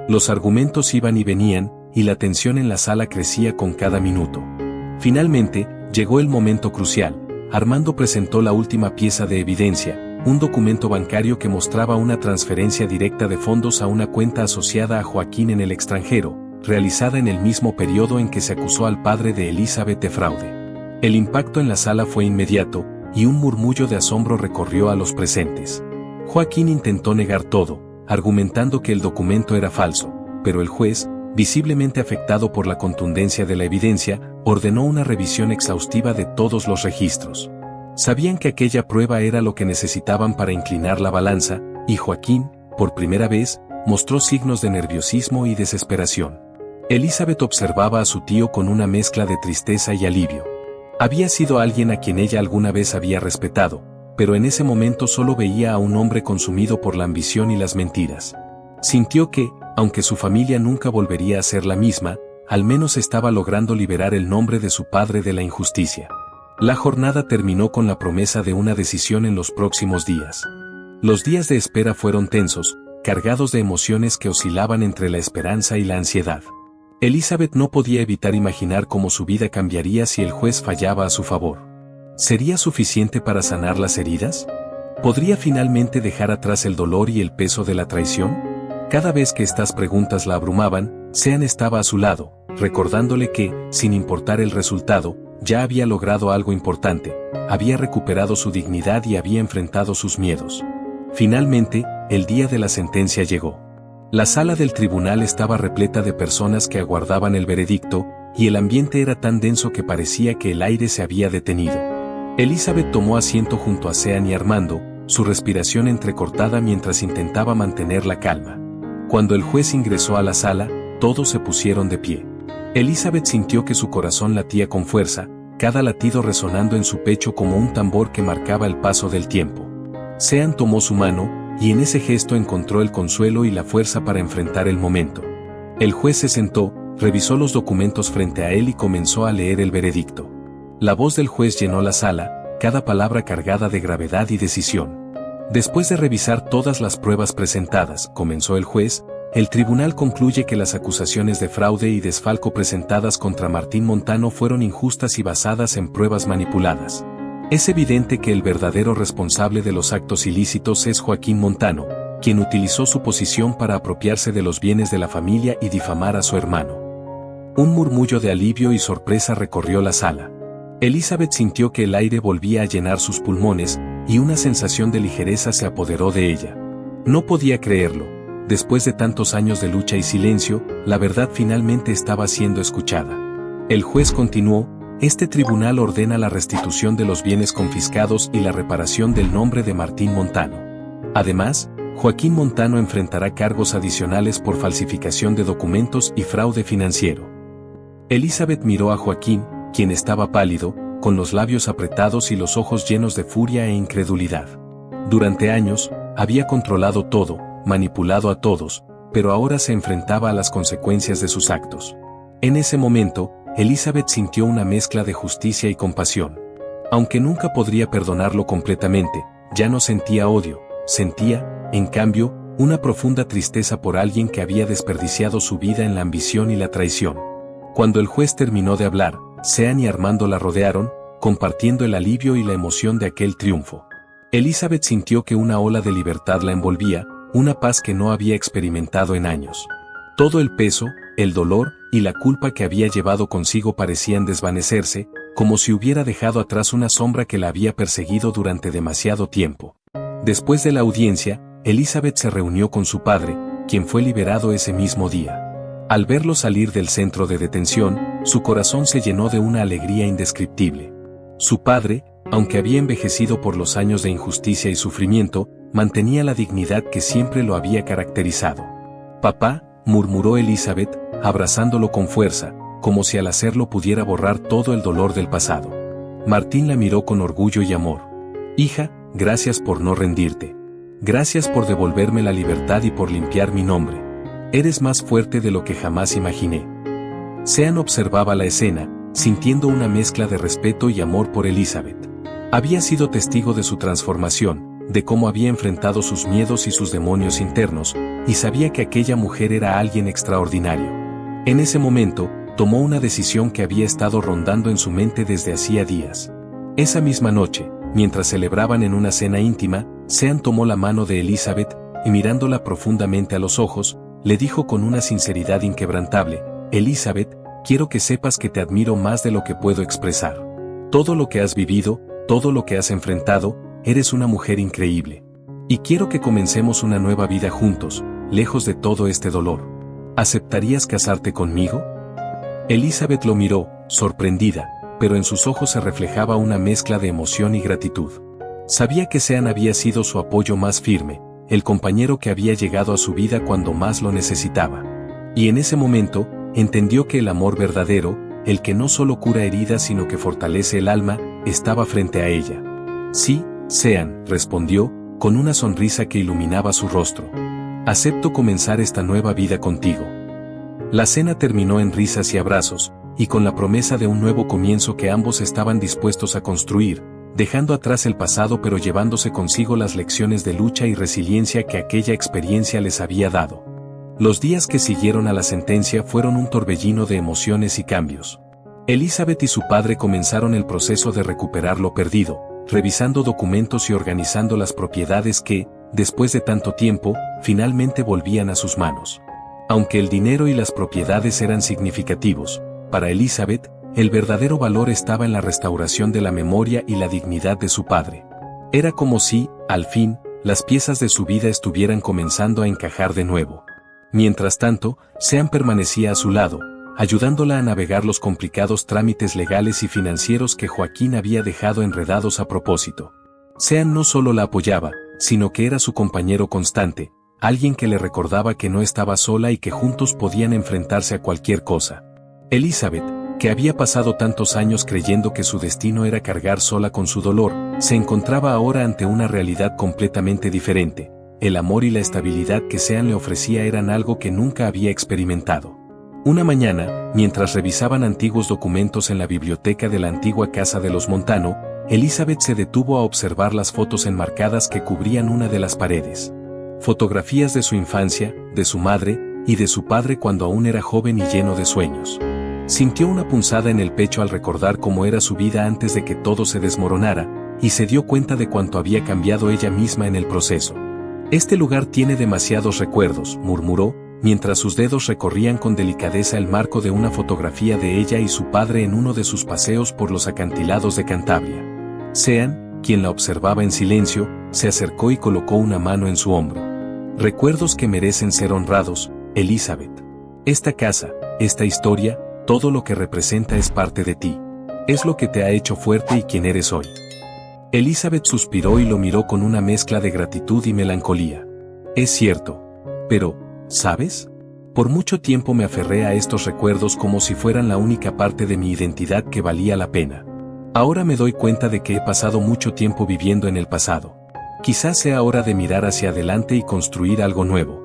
Los argumentos iban y venían, y la tensión en la sala crecía con cada minuto. Finalmente, llegó el momento crucial. Armando presentó la última pieza de evidencia, un documento bancario que mostraba una transferencia directa de fondos a una cuenta asociada a Joaquín en el extranjero, realizada en el mismo periodo en que se acusó al padre de Elizabeth de fraude. El impacto en la sala fue inmediato, y un murmullo de asombro recorrió a los presentes. Joaquín intentó negar todo, argumentando que el documento era falso, pero el juez, visiblemente afectado por la contundencia de la evidencia, ordenó una revisión exhaustiva de todos los registros. Sabían que aquella prueba era lo que necesitaban para inclinar la balanza, y Joaquín, por primera vez, mostró signos de nerviosismo y desesperación. Elizabeth observaba a su tío con una mezcla de tristeza y alivio. Había sido alguien a quien ella alguna vez había respetado, pero en ese momento solo veía a un hombre consumido por la ambición y las mentiras. Sintió que, aunque su familia nunca volvería a ser la misma, al menos estaba logrando liberar el nombre de su padre de la injusticia. La jornada terminó con la promesa de una decisión en los próximos días. Los días de espera fueron tensos, cargados de emociones que oscilaban entre la esperanza y la ansiedad. Elizabeth no podía evitar imaginar cómo su vida cambiaría si el juez fallaba a su favor. ¿Sería suficiente para sanar las heridas? ¿Podría finalmente dejar atrás el dolor y el peso de la traición? Cada vez que estas preguntas la abrumaban, Sean estaba a su lado, recordándole que, sin importar el resultado, ya había logrado algo importante, había recuperado su dignidad y había enfrentado sus miedos. Finalmente, el día de la sentencia llegó. La sala del tribunal estaba repleta de personas que aguardaban el veredicto, y el ambiente era tan denso que parecía que el aire se había detenido. Elizabeth tomó asiento junto a Sean y Armando, su respiración entrecortada mientras intentaba mantener la calma. Cuando el juez ingresó a la sala, todos se pusieron de pie. Elizabeth sintió que su corazón latía con fuerza, cada latido resonando en su pecho como un tambor que marcaba el paso del tiempo. Sean tomó su mano, y en ese gesto encontró el consuelo y la fuerza para enfrentar el momento. El juez se sentó, revisó los documentos frente a él y comenzó a leer el veredicto. La voz del juez llenó la sala, cada palabra cargada de gravedad y decisión. Después de revisar todas las pruebas presentadas, comenzó el juez, el tribunal concluye que las acusaciones de fraude y desfalco presentadas contra Martín Montano fueron injustas y basadas en pruebas manipuladas. Es evidente que el verdadero responsable de los actos ilícitos es Joaquín Montano, quien utilizó su posición para apropiarse de los bienes de la familia y difamar a su hermano. Un murmullo de alivio y sorpresa recorrió la sala. Elizabeth sintió que el aire volvía a llenar sus pulmones, y una sensación de ligereza se apoderó de ella. No podía creerlo. Después de tantos años de lucha y silencio, la verdad finalmente estaba siendo escuchada. El juez continuó: este tribunal ordena la restitución de los bienes confiscados y la reparación del nombre de Martín Montano. Además, Joaquín Montano enfrentará cargos adicionales por falsificación de documentos y fraude financiero. Elizabeth miró a Joaquín, quien estaba pálido, con los labios apretados y los ojos llenos de furia e incredulidad. Durante años, había controlado todo, manipulado a todos, pero ahora se enfrentaba a las consecuencias de sus actos. En ese momento, Elizabeth sintió una mezcla de justicia y compasión. Aunque nunca podría perdonarlo completamente, ya no sentía odio, sentía, en cambio, una profunda tristeza por alguien que había desperdiciado su vida en la ambición y la traición. Cuando el juez terminó de hablar, Sean y Armando la rodearon, compartiendo el alivio y la emoción de aquel triunfo. Elizabeth sintió que una ola de libertad la envolvía, una paz que no había experimentado en años. Todo el peso, el dolor y la culpa que había llevado consigo parecían desvanecerse, como si hubiera dejado atrás una sombra que la había perseguido durante demasiado tiempo. Después de la audiencia, Elizabeth se reunió con su padre, quien fue liberado ese mismo día. Al verlo salir del centro de detención, su corazón se llenó de una alegría indescriptible. Su padre, aunque había envejecido por los años de injusticia y sufrimiento, mantenía la dignidad que siempre lo había caracterizado. «Papá», murmuró Elizabeth, abrazándolo con fuerza, como si al hacerlo pudiera borrar todo el dolor del pasado. Martín la miró con orgullo y amor. «Hija, gracias por no rendirte. Gracias por devolverme la libertad y por limpiar mi nombre. Eres más fuerte de lo que jamás imaginé». Sean observaba la escena, sintiendo una mezcla de respeto y amor por Elizabeth. Había sido testigo de su transformación, de cómo había enfrentado sus miedos y sus demonios internos, y sabía que aquella mujer era alguien extraordinario. En ese momento, tomó una decisión que había estado rondando en su mente desde hacía días. Esa misma noche, mientras celebraban en una cena íntima, Sean tomó la mano de Elizabeth, y mirándola profundamente a los ojos, le dijo con una sinceridad inquebrantable: «Elizabeth, quiero que sepas que te admiro más de lo que puedo expresar. Todo lo que has vivido, todo lo que has enfrentado, eres una mujer increíble. Y quiero que comencemos una nueva vida juntos, lejos de todo este dolor. ¿Aceptarías casarte conmigo?». Elizabeth lo miró, sorprendida, pero en sus ojos se reflejaba una mezcla de emoción y gratitud. Sabía que Sean había sido su apoyo más firme, el compañero que había llegado a su vida cuando más lo necesitaba. Y en ese momento, entendió que el amor verdadero, el que no solo cura heridas sino que fortalece el alma, estaba frente a ella. «Sí, Sean», respondió, con una sonrisa que iluminaba su rostro. «Acepto comenzar esta nueva vida contigo». La cena terminó en risas y abrazos, y con la promesa de un nuevo comienzo que ambos estaban dispuestos a construir, dejando atrás el pasado pero llevándose consigo las lecciones de lucha y resiliencia que aquella experiencia les había dado. Los días que siguieron a la sentencia fueron un torbellino de emociones y cambios. Elizabeth y su padre comenzaron el proceso de recuperar lo perdido, revisando documentos y organizando las propiedades que, después de tanto tiempo, finalmente volvían a sus manos. Aunque el dinero y las propiedades eran significativos, para Elizabeth, el verdadero valor estaba en la restauración de la memoria y la dignidad de su padre. Era como si, al fin, las piezas de su vida estuvieran comenzando a encajar de nuevo. Mientras tanto, Sean permanecía a su lado, ayudándola a navegar los complicados trámites legales y financieros que Joaquín había dejado enredados a propósito. Sean no solo la apoyaba, sino que era su compañero constante, alguien que le recordaba que no estaba sola y que juntos podían enfrentarse a cualquier cosa. Elizabeth, que había pasado tantos años creyendo que su destino era cargar sola con su dolor, se encontraba ahora ante una realidad completamente diferente. El amor y la estabilidad que Sean le ofrecía eran algo que nunca había experimentado. Una mañana, mientras revisaban antiguos documentos en la biblioteca de la antigua casa de los Montano, Elizabeth se detuvo a observar las fotos enmarcadas que cubrían una de las paredes. Fotografías de su infancia, de su madre, y de su padre cuando aún era joven y lleno de sueños. Sintió una punzada en el pecho al recordar cómo era su vida antes de que todo se desmoronara, y se dio cuenta de cuánto había cambiado ella misma en el proceso. «Este lugar tiene demasiados recuerdos», murmuró, mientras sus dedos recorrían con delicadeza el marco de una fotografía de ella y su padre en uno de sus paseos por los acantilados de Cantabria. Sean, quien la observaba en silencio, se acercó y colocó una mano en su hombro. Recuerdos que merecen ser honrados, Elizabeth. Esta casa, esta historia, todo lo que representa es parte de ti. Es lo que te ha hecho fuerte y quien eres hoy. Elizabeth suspiró y lo miró con una mezcla de gratitud y melancolía. Es cierto. Pero, ¿sabes? Por mucho tiempo me aferré a estos recuerdos como si fueran la única parte de mi identidad que valía la pena. Ahora me doy cuenta de que he pasado mucho tiempo viviendo en el pasado. Quizás sea hora de mirar hacia adelante y construir algo nuevo.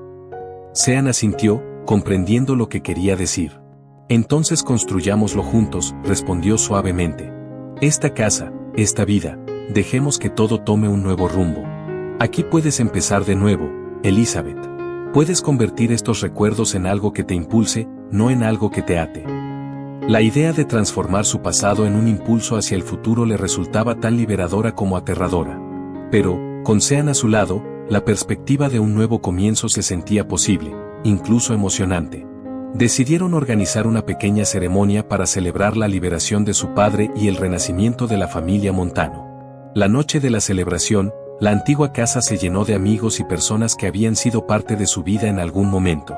Sean asintió, comprendiendo lo que quería decir. Entonces construyámoslo juntos, respondió suavemente. Esta casa, esta vida, dejemos que todo tome un nuevo rumbo. Aquí puedes empezar de nuevo, Elizabeth. Puedes convertir estos recuerdos en algo que te impulse, no en algo que te ate. La idea de transformar su pasado en un impulso hacia el futuro le resultaba tan liberadora como aterradora. Pero, con Sean a su lado, la perspectiva de un nuevo comienzo se sentía posible, incluso emocionante. Decidieron organizar una pequeña ceremonia para celebrar la liberación de su padre y el renacimiento de la familia Montano. La noche de la celebración, la antigua casa se llenó de amigos y personas que habían sido parte de su vida en algún momento.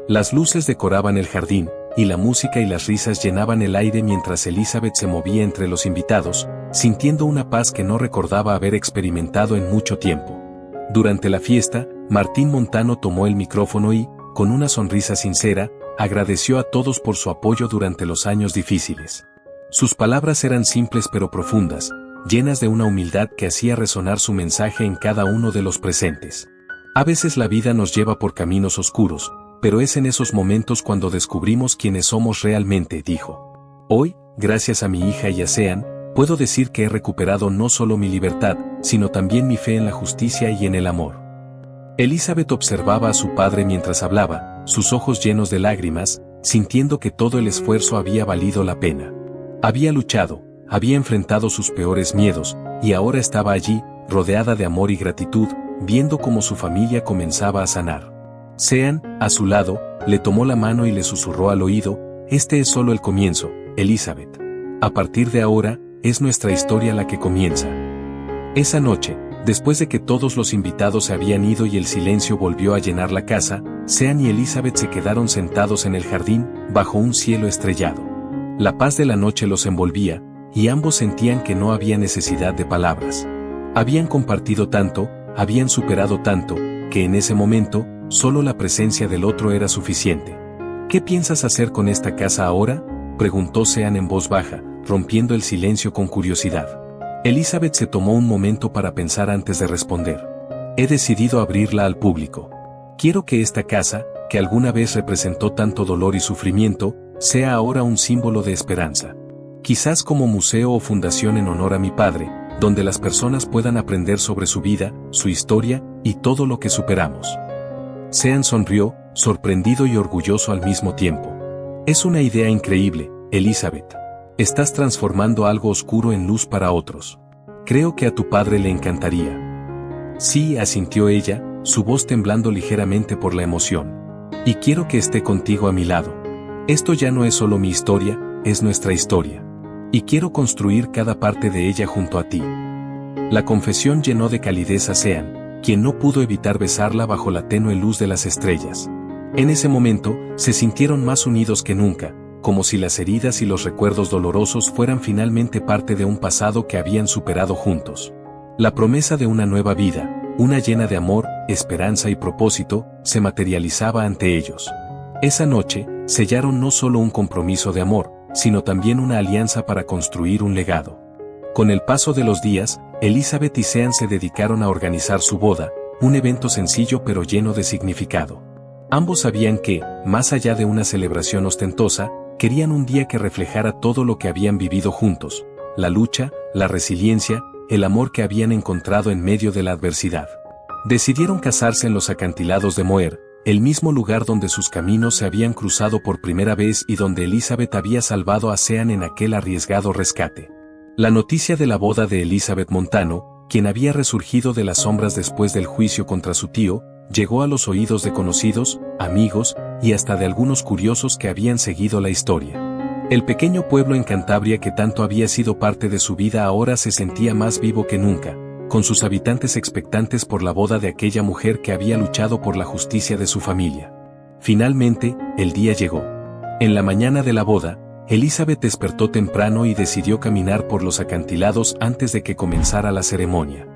Las luces decoraban el jardín, y la música y las risas llenaban el aire mientras Elizabeth se movía entre los invitados, sintiendo una paz que no recordaba haber experimentado en mucho tiempo. Durante la fiesta, Martín Montano tomó el micrófono y, con una sonrisa sincera, agradeció a todos por su apoyo durante los años difíciles. Sus palabras eran simples pero profundas, llenas de una humildad que hacía resonar su mensaje en cada uno de los presentes. A veces la vida nos lleva por caminos oscuros, pero es en esos momentos cuando descubrimos quiénes somos realmente, dijo. Hoy, gracias a mi hija y a Sean, puedo decir que he recuperado no solo mi libertad, sino también mi fe en la justicia y en el amor. Elizabeth observaba a su padre mientras hablaba, sus ojos llenos de lágrimas, sintiendo que todo el esfuerzo había valido la pena. Había luchado, había enfrentado sus peores miedos, y ahora estaba allí, rodeada de amor y gratitud, viendo cómo su familia comenzaba a sanar. Sean, a su lado, le tomó la mano y le susurró al oído, este es solo el comienzo, Elizabeth. A partir de ahora, es nuestra historia la que comienza. Esa noche, después de que todos los invitados se habían ido y el silencio volvió a llenar la casa, Sean y Elizabeth se quedaron sentados en el jardín, bajo un cielo estrellado. La paz de la noche los envolvía, y ambos sentían que no había necesidad de palabras. Habían compartido tanto, habían superado tanto, que en ese momento, solo la presencia del otro era suficiente. ¿Qué piensas hacer con esta casa ahora?, preguntó Sean en voz baja, rompiendo el silencio con curiosidad. Elizabeth se tomó un momento para pensar antes de responder. He decidido abrirla al público. Quiero que esta casa, que alguna vez representó tanto dolor y sufrimiento, sea ahora un símbolo de esperanza. Quizás como museo o fundación en honor a mi padre, donde las personas puedan aprender sobre su vida, su historia, y todo lo que superamos. Sean sonrió, sorprendido y orgulloso al mismo tiempo. Es una idea increíble, Elizabeth. Estás transformando algo oscuro en luz para otros. Creo que a tu padre le encantaría. Sí, asintió ella, su voz temblando ligeramente por la emoción. Y quiero que esté contigo a mi lado. Esto ya no es solo mi historia, es nuestra historia. Y quiero construir cada parte de ella junto a ti. La confesión llenó de calidez a Sean, quien no pudo evitar besarla bajo la tenue luz de las estrellas. En ese momento, se sintieron más unidos que nunca, como si las heridas y los recuerdos dolorosos fueran finalmente parte de un pasado que habían superado juntos. La promesa de una nueva vida, una llena de amor, esperanza y propósito, se materializaba ante ellos. Esa noche, sellaron no solo un compromiso de amor, sino también una alianza para construir un legado. Con el paso de los días, Elizabeth y Sean se dedicaron a organizar su boda, un evento sencillo pero lleno de significado. Ambos sabían que, más allá de una celebración ostentosa, querían un día que reflejara todo lo que habían vivido juntos, la lucha, la resiliencia, el amor que habían encontrado en medio de la adversidad. Decidieron casarse en los acantilados de Moher, el mismo lugar donde sus caminos se habían cruzado por primera vez y donde Elizabeth había salvado a Sean en aquel arriesgado rescate. La noticia de la boda de Elizabeth Montano, quien había resurgido de las sombras después del juicio contra su tío, llegó a los oídos de conocidos, amigos, y hasta de algunos curiosos que habían seguido la historia. El pequeño pueblo en Cantabria que tanto había sido parte de su vida ahora se sentía más vivo que nunca, con sus habitantes expectantes por la boda de aquella mujer que había luchado por la justicia de su familia. Finalmente, el día llegó. En la mañana de la boda, Elizabeth despertó temprano y decidió caminar por los acantilados antes de que comenzara la ceremonia.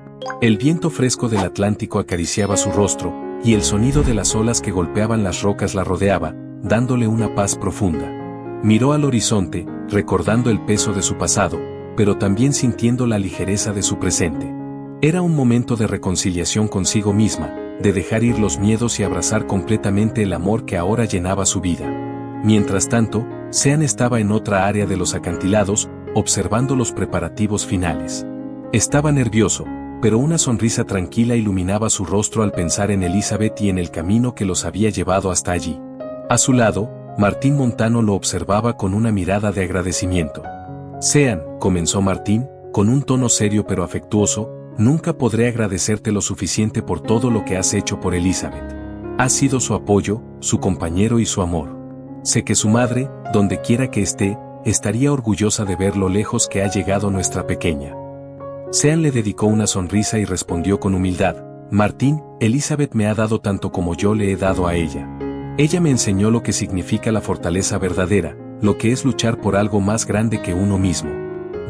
El viento fresco del Atlántico acariciaba su rostro, y el sonido de las olas que golpeaban las rocas la rodeaba, dándole una paz profunda. Miró al horizonte, recordando el peso de su pasado, pero también sintiendo la ligereza de su presente. Era un momento de reconciliación consigo misma, de dejar ir los miedos y abrazar completamente el amor que ahora llenaba su vida. Mientras tanto, Sean estaba en otra área de los acantilados, observando los preparativos finales. Estaba nervioso, pero una sonrisa tranquila iluminaba su rostro al pensar en Elizabeth y en el camino que los había llevado hasta allí. A su lado, Martín Montano lo observaba con una mirada de agradecimiento. Sean, comenzó Martín, con un tono serio pero afectuoso, nunca podré agradecerte lo suficiente por todo lo que has hecho por Elizabeth. Has sido su apoyo, su compañero y su amor. Sé que su madre, donde quiera que esté, estaría orgullosa de ver lo lejos que ha llegado nuestra pequeña. Sean le dedicó una sonrisa y respondió con humildad: Martín, Elizabeth me ha dado tanto como yo le he dado a ella. Ella me enseñó lo que significa la fortaleza verdadera, lo que es luchar por algo más grande que uno mismo.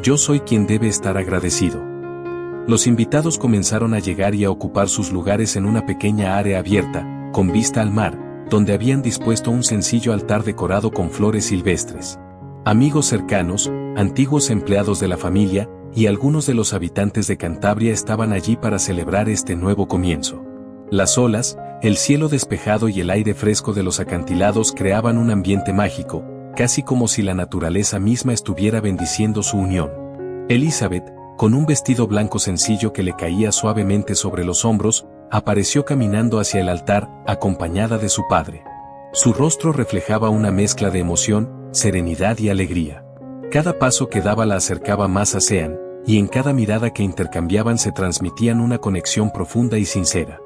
Yo soy quien debe estar agradecido. Los invitados comenzaron a llegar y a ocupar sus lugares en una pequeña área abierta, con vista al mar, donde habían dispuesto un sencillo altar decorado con flores silvestres. Amigos cercanos, antiguos empleados de la familia, y algunos de los habitantes de Cantabria estaban allí para celebrar este nuevo comienzo. Las olas, el cielo despejado y el aire fresco de los acantilados creaban un ambiente mágico, casi como si la naturaleza misma estuviera bendiciendo su unión. Elizabeth, con un vestido blanco sencillo que le caía suavemente sobre los hombros, apareció caminando hacia el altar, acompañada de su padre. Su rostro reflejaba una mezcla de emoción, serenidad y alegría. Cada paso que daba la acercaba más a Sean, y en cada mirada que intercambiaban se transmitían una conexión profunda y sincera.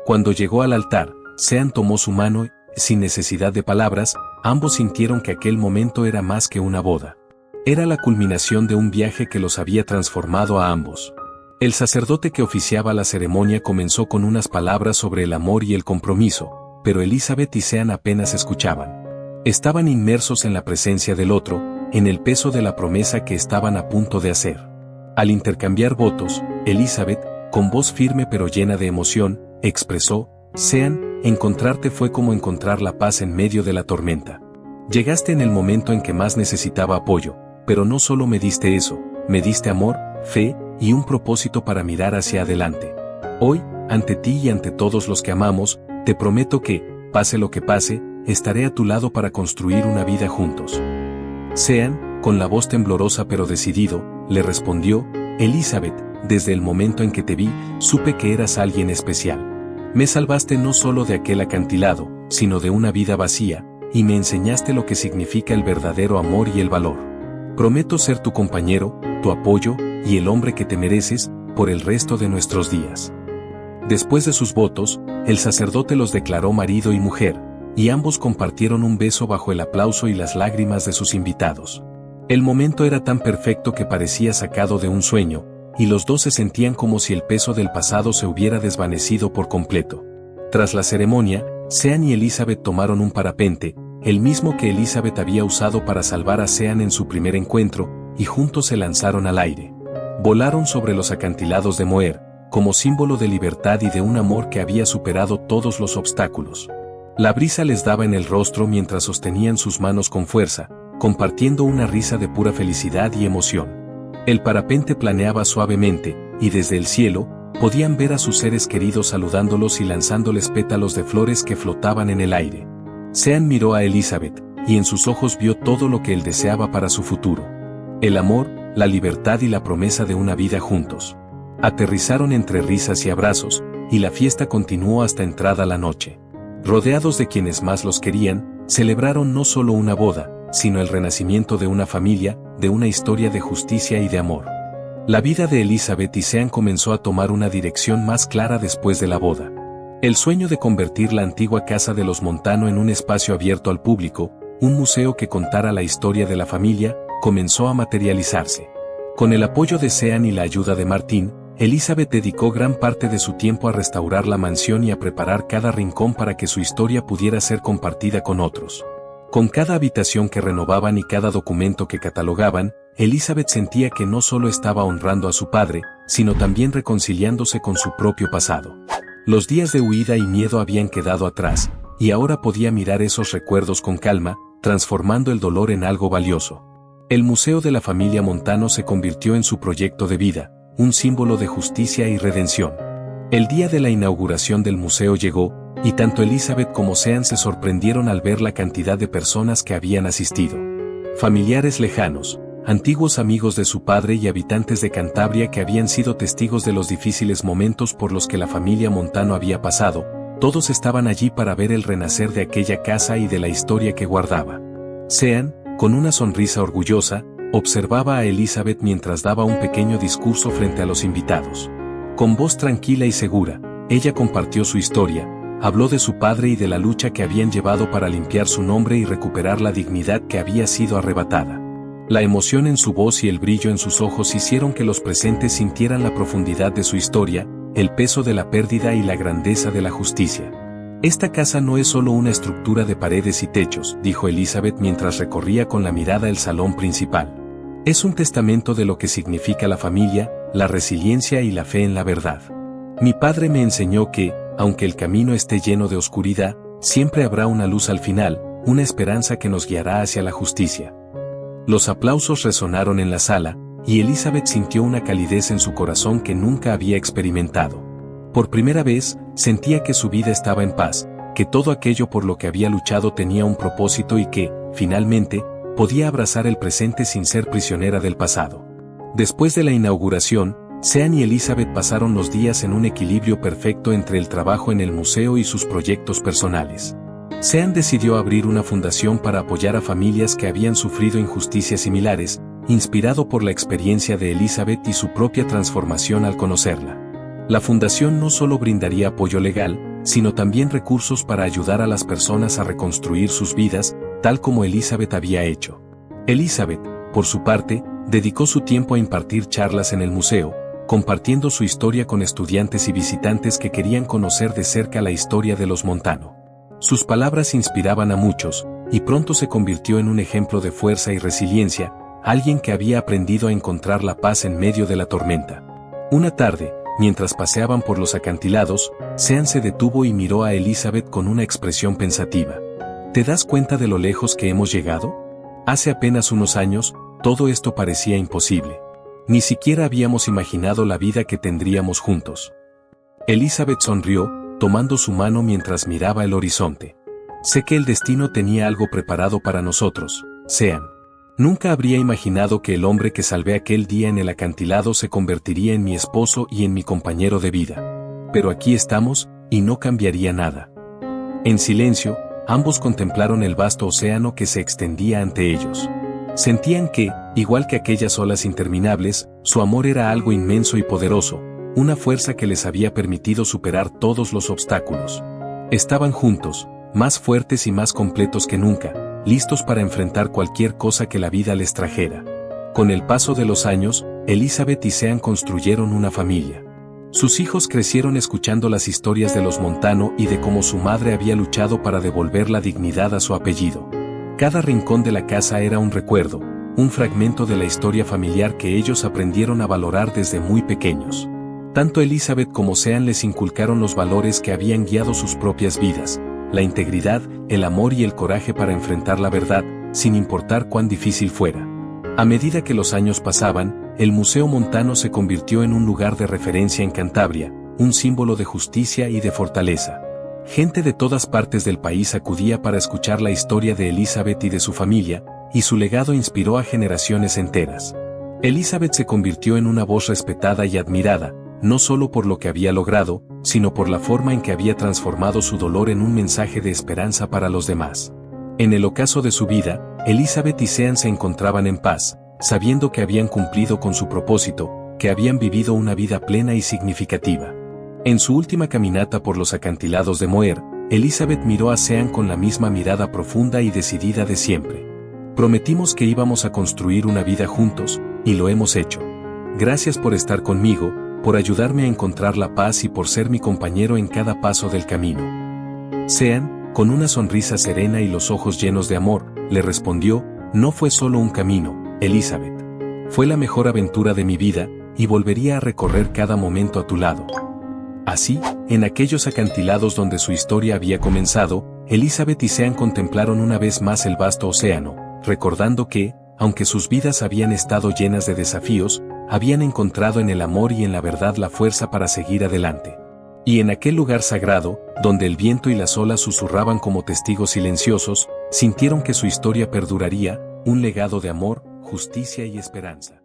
Cuando llegó al altar, Sean tomó su mano y, sin necesidad de palabras, ambos sintieron que aquel momento era más que una boda. Era la culminación de un viaje que los había transformado a ambos. El sacerdote que oficiaba la ceremonia comenzó con unas palabras sobre el amor y el compromiso, pero Elizabeth y Sean apenas escuchaban. Estaban inmersos en la presencia del otro, en el peso de la promesa que estaban a punto de hacer. Al intercambiar votos, Elizabeth, con voz firme pero llena de emoción, expresó: Sean, encontrarte fue como encontrar la paz en medio de la tormenta. Llegaste en el momento en que más necesitaba apoyo, pero no solo me diste eso, me diste amor, fe, y un propósito para mirar hacia adelante. Hoy, ante ti y ante todos los que amamos, te prometo que, pase lo que pase, estaré a tu lado para construir una vida juntos. Sean, con la voz temblorosa pero decidido, le respondió: Elizabeth, desde el momento en que te vi, supe que eras alguien especial. Me salvaste no solo de aquel acantilado, sino de una vida vacía, y me enseñaste lo que significa el verdadero amor y el valor. Prometo ser tu compañero, tu apoyo, y el hombre que te mereces, por el resto de nuestros días. Después de sus votos, el sacerdote los declaró marido y mujer, y ambos compartieron un beso bajo el aplauso y las lágrimas de sus invitados. El momento era tan perfecto que parecía sacado de un sueño, y los dos se sentían como si el peso del pasado se hubiera desvanecido por completo. Tras la ceremonia, Sean y Elizabeth tomaron un parapente, el mismo que Elizabeth había usado para salvar a Sean en su primer encuentro, y juntos se lanzaron al aire. Volaron sobre los acantilados de Moher, como símbolo de libertad y de un amor que había superado todos los obstáculos. La brisa les daba en el rostro mientras sostenían sus manos con fuerza, compartiendo una risa de pura felicidad y emoción. El parapente planeaba suavemente, y desde el cielo, podían ver a sus seres queridos saludándolos y lanzándoles pétalos de flores que flotaban en el aire. Sean miró a Elizabeth, y en sus ojos vio todo lo que él deseaba para su futuro. El amor, la libertad y la promesa de una vida juntos. Aterrizaron entre risas y abrazos, y la fiesta continuó hasta entrada la noche. Rodeados de quienes más los querían, celebraron no solo una boda, sino el renacimiento de una familia, de una historia de justicia y de amor. La vida de Elizabeth y Sean comenzó a tomar una dirección más clara después de la boda. El sueño de convertir la antigua casa de los Montano en un espacio abierto al público, un museo que contara la historia de la familia, comenzó a materializarse. Con el apoyo de Sean y la ayuda de Martín, Elizabeth dedicó gran parte de su tiempo a restaurar la mansión y a preparar cada rincón para que su historia pudiera ser compartida con otros. Con cada habitación que renovaban y cada documento que catalogaban, Elizabeth sentía que no solo estaba honrando a su padre, sino también reconciliándose con su propio pasado. Los días de huida y miedo habían quedado atrás, y ahora podía mirar esos recuerdos con calma, transformando el dolor en algo valioso. El Museo de la Familia Montano se convirtió en su proyecto de vida, un símbolo de justicia y redención. El día de la inauguración del museo llegó, y tanto Elizabeth como Sean se sorprendieron al ver la cantidad de personas que habían asistido. Familiares lejanos, antiguos amigos de su padre y habitantes de Cantabria que habían sido testigos de los difíciles momentos por los que la familia Montano había pasado, todos estaban allí para ver el renacer de aquella casa y de la historia que guardaba. Sean, con una sonrisa orgullosa, observaba a Elizabeth mientras daba un pequeño discurso frente a los invitados. Con voz tranquila y segura, ella compartió su historia, habló de su padre y de la lucha que habían llevado para limpiar su nombre y recuperar la dignidad que había sido arrebatada. La emoción en su voz y el brillo en sus ojos hicieron que los presentes sintieran la profundidad de su historia, el peso de la pérdida y la grandeza de la justicia. Esta casa no es solo una estructura de paredes y techos, dijo Elizabeth mientras recorría con la mirada el salón principal. Es un testamento de lo que significa la familia, la resiliencia y la fe en la verdad. Mi padre me enseñó que, aunque el camino esté lleno de oscuridad, siempre habrá una luz al final, una esperanza que nos guiará hacia la justicia. Los aplausos resonaron en la sala, y Elizabeth sintió una calidez en su corazón que nunca había experimentado. Por primera vez, sentía que su vida estaba en paz, que todo aquello por lo que había luchado tenía un propósito y que, finalmente, podía abrazar el presente sin ser prisionera del pasado. Después de la inauguración, Sean y Elizabeth pasaron los días en un equilibrio perfecto entre el trabajo en el museo y sus proyectos personales. Sean decidió abrir una fundación para apoyar a familias que habían sufrido injusticias similares, inspirado por la experiencia de Elizabeth y su propia transformación al conocerla. La fundación no solo brindaría apoyo legal, sino también recursos para ayudar a las personas a reconstruir sus vidas, tal como Elizabeth había hecho. Elizabeth, por su parte, dedicó su tiempo a impartir charlas en el museo, compartiendo su historia con estudiantes y visitantes que querían conocer de cerca la historia de los Montano. Sus palabras inspiraban a muchos, y pronto se convirtió en un ejemplo de fuerza y resiliencia, alguien que había aprendido a encontrar la paz en medio de la tormenta. Una tarde, mientras paseaban por los acantilados, Sean se detuvo y miró a Elizabeth con una expresión pensativa. ¿Te das cuenta de lo lejos que hemos llegado? Hace apenas unos años, todo esto parecía imposible. Ni siquiera habíamos imaginado la vida que tendríamos juntos. Elizabeth sonrió, tomando su mano mientras miraba el horizonte. Sé que el destino tenía algo preparado para nosotros, Sean. Nunca habría imaginado que el hombre que salvé aquel día en el acantilado se convertiría en mi esposo y en mi compañero de vida. Pero aquí estamos, y no cambiaría nada. En silencio, ambos contemplaron el vasto océano que se extendía ante ellos. Sentían que, igual que aquellas olas interminables, su amor era algo inmenso y poderoso, una fuerza que les había permitido superar todos los obstáculos. Estaban juntos, más fuertes y más completos que nunca, listos para enfrentar cualquier cosa que la vida les trajera. Con el paso de los años, Elizabeth y Sean construyeron una familia. Sus hijos crecieron escuchando las historias de los Montano y de cómo su madre había luchado para devolver la dignidad a su apellido. Cada rincón de la casa era un recuerdo, un fragmento de la historia familiar que ellos aprendieron a valorar desde muy pequeños. Tanto Elizabeth como Sean les inculcaron los valores que habían guiado sus propias vidas, la integridad, el amor y el coraje para enfrentar la verdad, sin importar cuán difícil fuera. A medida que los años pasaban, el Museo Montano se convirtió en un lugar de referencia en Cantabria, un símbolo de justicia y de fortaleza. Gente de todas partes del país acudía para escuchar la historia de Elizabeth y de su familia, y su legado inspiró a generaciones enteras. Elizabeth se convirtió en una voz respetada y admirada, no solo por lo que había logrado, sino por la forma en que había transformado su dolor en un mensaje de esperanza para los demás. En el ocaso de su vida, Elizabeth y Sean se encontraban en paz, sabiendo que habían cumplido con su propósito, que habían vivido una vida plena y significativa. En su última caminata por los acantilados de Moher, Elizabeth miró a Sean con la misma mirada profunda y decidida de siempre. Prometimos que íbamos a construir una vida juntos, y lo hemos hecho. Gracias por estar conmigo, por ayudarme a encontrar la paz y por ser mi compañero en cada paso del camino. Sean, con una sonrisa serena y los ojos llenos de amor, le respondió, no fue solo un camino, Elizabeth. Fue la mejor aventura de mi vida, y volvería a recorrer cada momento a tu lado. Así, en aquellos acantilados donde su historia había comenzado, Elizabeth y Sean contemplaron una vez más el vasto océano, recordando que, aunque sus vidas habían estado llenas de desafíos, habían encontrado en el amor y en la verdad la fuerza para seguir adelante. Y en aquel lugar sagrado, donde el viento y las olas susurraban como testigos silenciosos, sintieron que su historia perduraría, un legado de amor, justicia y esperanza.